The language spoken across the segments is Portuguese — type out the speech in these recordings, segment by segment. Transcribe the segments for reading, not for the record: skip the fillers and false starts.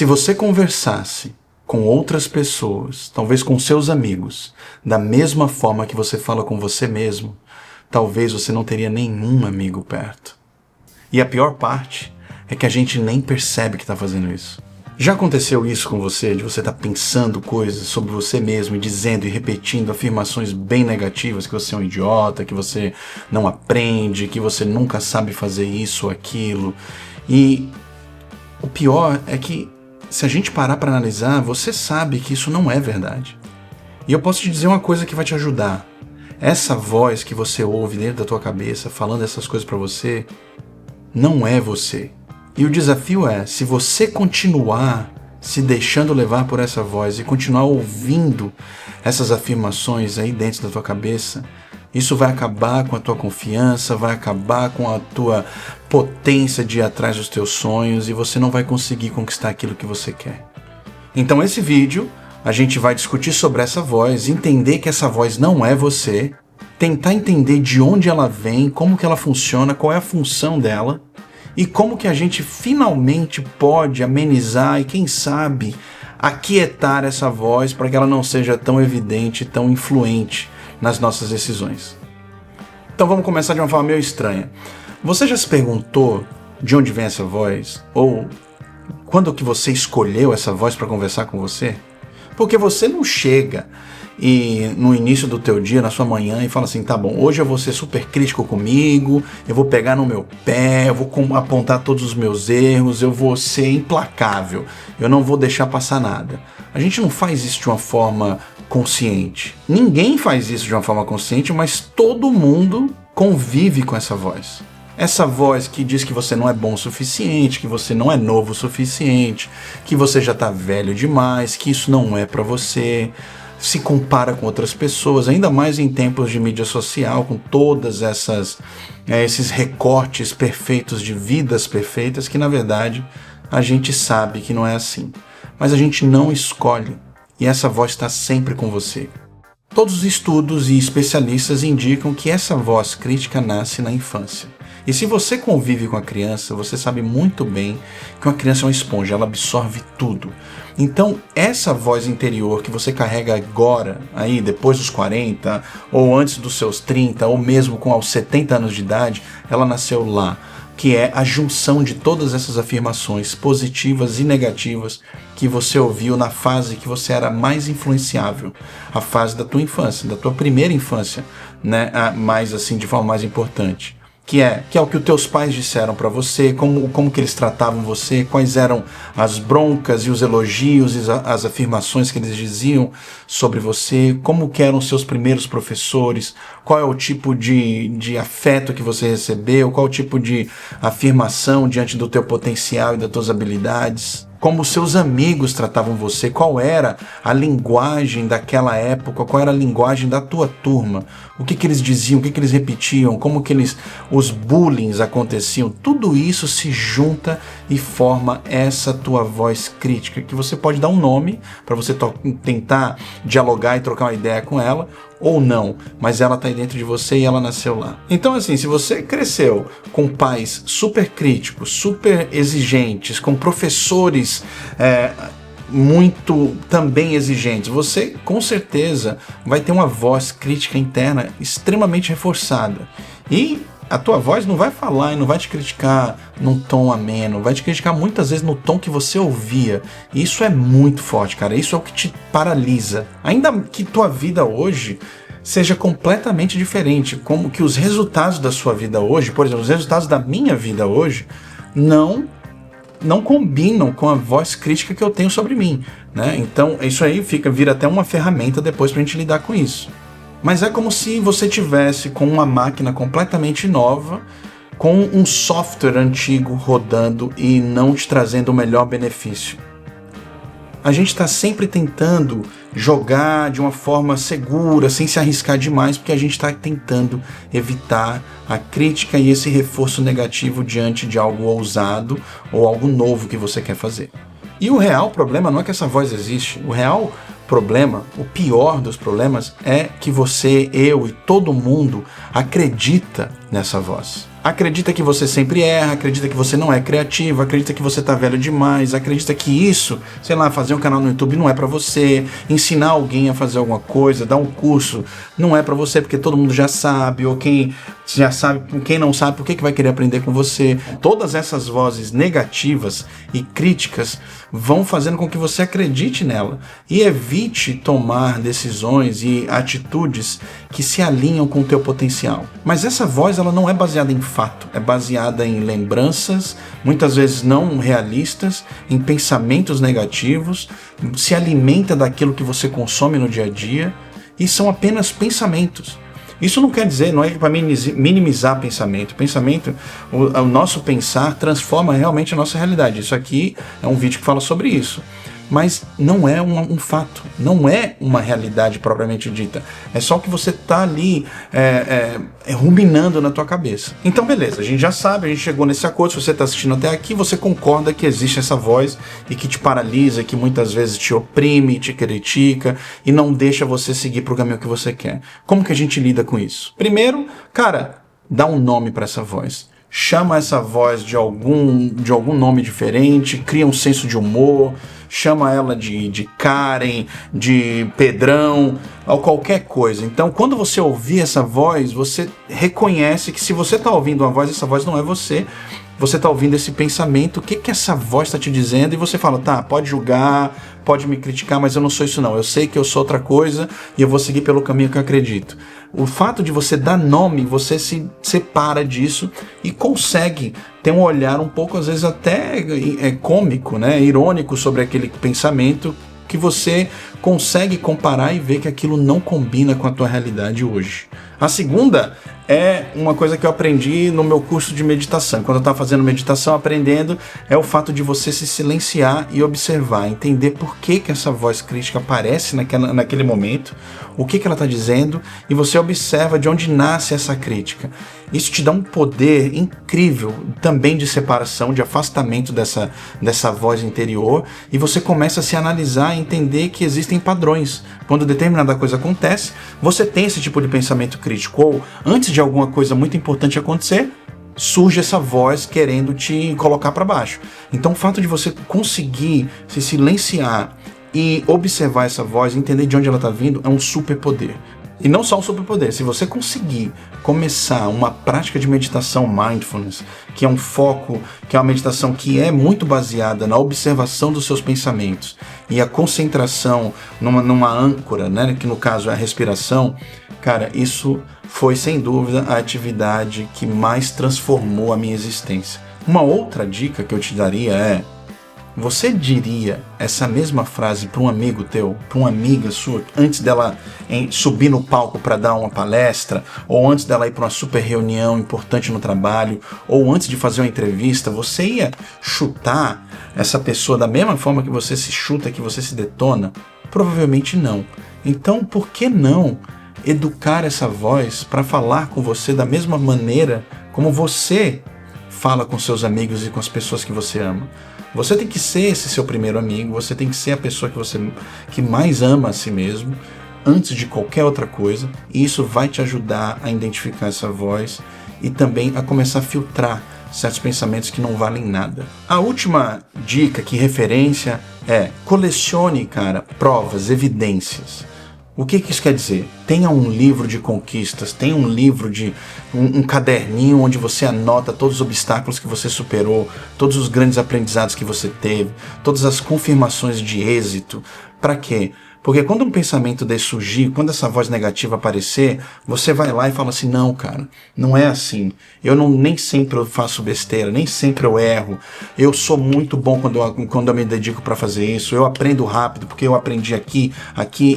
Se você conversasse com outras pessoas, talvez com seus amigos, da mesma forma que você fala com você mesmo, talvez você não teria nenhum amigo perto. E a pior parte é que a gente nem percebe que está fazendo isso. Já aconteceu isso com você, de você estar pensando coisas sobre você mesmo e dizendo e repetindo afirmações bem negativas, que você é um idiota, que você não aprende, que você nunca sabe fazer isso ou aquilo. E o pior é que, se a gente parar para analisar, você sabe que isso não é verdade. E eu posso te dizer uma coisa que vai te ajudar. Essa voz que você ouve dentro da tua cabeça, falando essas coisas para você, não é você. E o desafio é, se você continuar se deixando levar por essa voz e continuar ouvindo essas afirmações aí dentro da tua cabeça, isso vai acabar com a tua confiança, vai acabar com a tua potência de ir atrás dos teus sonhos e você não vai conseguir conquistar aquilo que você quer. Então esse vídeo a gente vai discutir sobre essa voz, entender que essa voz não é você, tentar entender de onde ela vem, como que ela funciona, qual é a função dela, e como que a gente finalmente pode amenizar e, quem sabe, aquietar essa voz para que ela não seja tão evidente, tão influente nas nossas decisões. Então vamos começar de uma forma meio estranha. Você já se perguntou de onde vem essa voz? Ou quando que você escolheu essa voz para conversar com você? Porque você não chega e no início do teu dia, na sua manhã, e fala assim, tá bom, hoje eu vou ser super crítico comigo, eu vou pegar no meu pé, eu vou apontar todos os meus erros, eu vou ser implacável, eu não vou deixar passar nada. A gente não faz isso de uma forma consciente. Ninguém faz isso de uma forma consciente, mas todo mundo convive com essa voz. Essa voz que diz que você não é bom o suficiente, que você não é novo o suficiente, que você já tá velho demais, que isso não é pra você, se compara com outras pessoas, ainda mais em tempos de mídia social, com todas esses recortes perfeitos de vidas perfeitas, que na verdade a gente sabe que não é assim. Mas a gente não escolhe, e essa voz está sempre com você. Todos os estudos e especialistas indicam que essa voz crítica nasce na infância. E se você convive com a criança, você sabe muito bem que uma criança é uma esponja, ela absorve tudo. Então, essa voz interior que você carrega agora, aí depois dos 40, ou antes dos seus 30, ou mesmo com aos 70 anos de idade, ela nasceu lá, que é a junção de todas essas afirmações positivas e negativas que você ouviu na fase que você era mais influenciável, a fase da tua infância, da tua primeira infância, né, mais assim, de forma mais importante. Que é o que os teus pais disseram para você, como que eles tratavam você, quais eram as broncas e os elogios e as afirmações que eles diziam sobre você, como que eram os seus primeiros professores, qual é o tipo de afeto que você recebeu, qual é o tipo de afirmação diante do teu potencial e das tuas habilidades, como os seus amigos tratavam você, qual era a linguagem daquela época, qual era a linguagem da tua turma, o que eles diziam, o que eles repetiam, como que os bullying aconteciam, tudo isso se junta e forma essa tua voz crítica, que você pode dar um nome para você tentar dialogar e trocar uma ideia com ela, ou não, mas ela está aí dentro de você e ela nasceu lá. Então assim, se você cresceu com pais super críticos, super exigentes, com professores muito também exigentes, você com certeza vai ter uma voz crítica interna extremamente reforçada. E a tua voz não vai falar e não vai te criticar num tom ameno, vai te criticar muitas vezes no tom que você ouvia. E isso é muito forte, cara. Isso é o que te paralisa. Ainda que tua vida hoje seja completamente diferente, como que os resultados da sua vida hoje, por exemplo, os resultados da minha vida hoje, não combinam com a voz crítica que eu tenho sobre mim, né? Então isso aí vira até uma ferramenta depois pra gente lidar com isso. Mas é como se você tivesse com uma máquina completamente nova, com um software antigo rodando e não te trazendo o melhor benefício. A gente está sempre tentando jogar de uma forma segura, sem se arriscar demais, porque a gente está tentando evitar a crítica e esse reforço negativo diante de algo ousado ou algo novo que você quer fazer. E o real problema não é que essa voz existe, o real problema, o pior dos problemas, é que você, eu e todo mundo acredita nessa voz. Acredita que você sempre erra, acredita que você não é criativo, acredita que você tá velho demais, acredita que isso, sei lá, fazer um canal no YouTube não é pra você, ensinar alguém a fazer alguma coisa, dar um curso, não é pra você porque todo mundo já sabe, ou quem já sabe, quem não sabe, por que vai querer aprender com você? Todas essas vozes negativas e críticas vão fazendo com que você acredite nela e evite tomar decisões e atitudes que se alinham com o teu potencial. Mas essa voz, ela não é baseada em fato, é baseada em lembranças, muitas vezes não realistas, em pensamentos negativos, se alimenta daquilo que você consome no dia a dia e são apenas pensamentos. Isso não quer dizer, não é para minimizar pensamento. Pensamento, o nosso pensar transforma realmente a nossa realidade. Isso aqui é um vídeo que fala sobre isso. Mas não é um fato, não é uma realidade propriamente dita. É só que você está ali ruminando na tua cabeça. Então beleza, a gente já sabe, a gente chegou nesse acordo. Se você está assistindo até aqui, você concorda que existe essa voz e que te paralisa, que muitas vezes te oprime, te critica e não deixa você seguir para o caminho que você quer. Como que a gente lida com isso? Primeiro, cara, dá um nome para essa voz. Chama essa voz de algum nome diferente, cria um senso de humor, chama ela de Karen, de Pedrão, ou qualquer coisa. Então, quando você ouvir essa voz, você reconhece que se você está ouvindo uma voz, essa voz não é você. Você está ouvindo esse pensamento, o que essa voz está te dizendo? E você fala, tá, pode julgar, pode me criticar, mas eu não sou isso não. Eu sei que eu sou outra coisa e eu vou seguir pelo caminho que eu acredito. O fato de você dar nome, você se separa disso e consegue ter um olhar um pouco, às vezes até cômico, né, irônico sobre aquele pensamento, que você consegue comparar e ver que aquilo não combina com a tua realidade hoje. A segunda é uma coisa que eu aprendi no meu curso de meditação. Quando eu estava fazendo meditação, aprendendo, é o fato de você se silenciar e observar, entender por que essa voz crítica aparece naquele momento, o que ela está dizendo, e você observa de onde nasce essa crítica. Isso te dá um poder incrível também de separação, de afastamento dessa voz interior, e você começa a se analisar e entender que existem padrões. Quando determinada coisa acontece, você tem esse tipo de pensamento crítico, ou antes de alguma coisa muito importante acontecer, surge essa voz querendo te colocar para baixo. Então o fato de você conseguir se silenciar e observar essa voz, entender de onde ela está vindo, é um superpoder. E não só um superpoder, se você conseguir começar uma prática de meditação mindfulness, que é um foco, que é uma meditação que é muito baseada na observação dos seus pensamentos e a concentração numa âncora, né, que no caso é a respiração, cara, isso foi sem dúvida a atividade que mais transformou a minha existência. Uma outra dica que eu te daria é: você diria essa mesma frase para um amigo teu, para uma amiga sua, antes dela subir no palco para dar uma palestra, ou antes dela ir para uma super reunião importante no trabalho, ou antes de fazer uma entrevista? Você ia chutar essa pessoa da mesma forma que você se chuta, que você se detona? Provavelmente não. Então, por que não educar essa voz para falar com você da mesma maneira como você fala com seus amigos e com as pessoas que você ama? Você tem que ser esse seu primeiro amigo, você tem que ser a pessoa que mais ama a si mesmo, antes de qualquer outra coisa, e isso vai te ajudar a identificar essa voz e também a começar a filtrar certos pensamentos que não valem nada. A última dica, que referência, é colecione, cara, provas, evidências. O que isso quer dizer? Tenha um livro de conquistas, tenha um livro um caderninho onde você anota todos os obstáculos que você superou, todos os grandes aprendizados que você teve, todas as confirmações de êxito. Para quê? Porque quando um pensamento desse surgir, quando essa voz negativa aparecer, você vai lá e fala assim: não, cara, não é assim. Nem sempre eu faço besteira, nem sempre eu erro. Eu sou muito bom quando eu me dedico para fazer isso. Eu aprendo rápido, porque eu aprendi aqui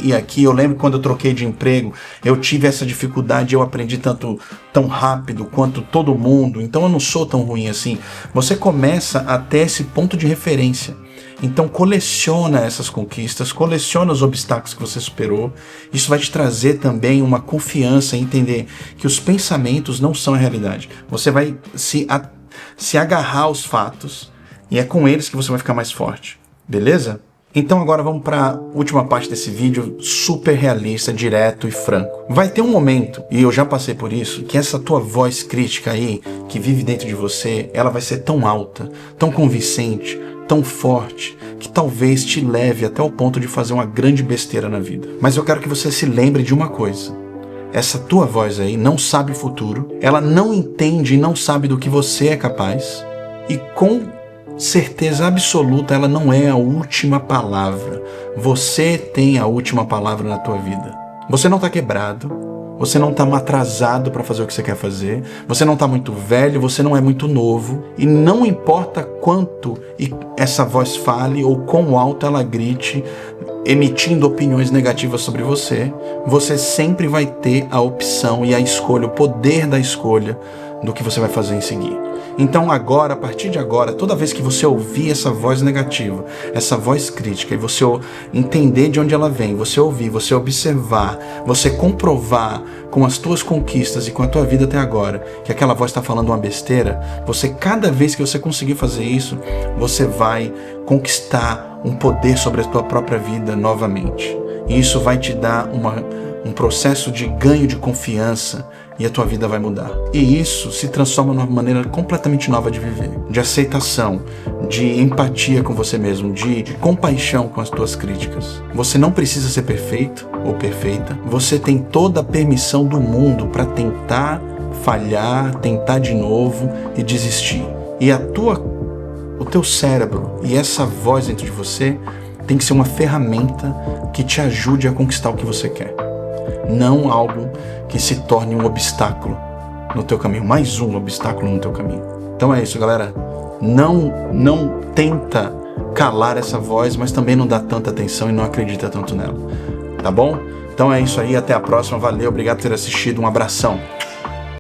e aqui. Eu lembro quando eu troquei de emprego, eu tive essa dificuldade, eu aprendi tão rápido quanto todo mundo. Então eu não sou tão ruim assim. Você começa a ter esse ponto de referência. Então coleciona essas conquistas, coleciona os obstáculos que você superou. Isso vai te trazer também uma confiança em entender que os pensamentos não são a realidade. Você vai se agarrar aos fatos e é com eles que você vai ficar mais forte. Beleza? Então agora vamos para a última parte desse vídeo, super realista, direto e franco. Vai ter um momento, e eu já passei por isso, que essa tua voz crítica aí, que vive dentro de você, ela vai ser tão alta, tão convincente, tão forte, que talvez te leve até o ponto de fazer uma grande besteira na vida. Mas eu quero que você se lembre de uma coisa. Essa tua voz aí não sabe o futuro, ela não entende e não sabe do que você é capaz, e com certeza absoluta, ela não é a última palavra. Você tem a última palavra na tua vida. Você não está quebrado, você não está atrasado para fazer o que você quer fazer, você não está muito velho, você não é muito novo, e não importa quanto essa voz fale ou quão alto ela grite, emitindo opiniões negativas sobre você, você sempre vai ter a opção e a escolha, o poder da escolha do que você vai fazer em seguir. Então agora, a partir de agora, toda vez que você ouvir essa voz negativa, essa voz crítica, e você entender de onde ela vem, você ouvir, você observar, você comprovar com as tuas conquistas e com a tua vida até agora, que aquela voz está falando uma besteira, cada vez que você conseguir fazer isso, você vai conquistar um poder sobre a tua própria vida novamente. E isso vai te dar um processo de ganho de confiança, e a tua vida vai mudar. E isso se transforma numa maneira completamente nova de viver, de aceitação, de empatia com você mesmo, de compaixão com as tuas críticas. Você não precisa ser perfeito ou perfeita. Você tem toda a permissão do mundo para tentar falhar, tentar de novo e desistir. E o teu cérebro e essa voz dentro de você tem que ser uma ferramenta que te ajude a conquistar o que você quer. Não algo que se torne um obstáculo no teu caminho, mais um obstáculo no teu caminho. Então é isso, galera. Não tenta calar essa voz, mas também não dá tanta atenção e não acredita tanto nela. Tá bom? Então é isso aí, até a próxima. Valeu, obrigado por ter assistido. Um abração.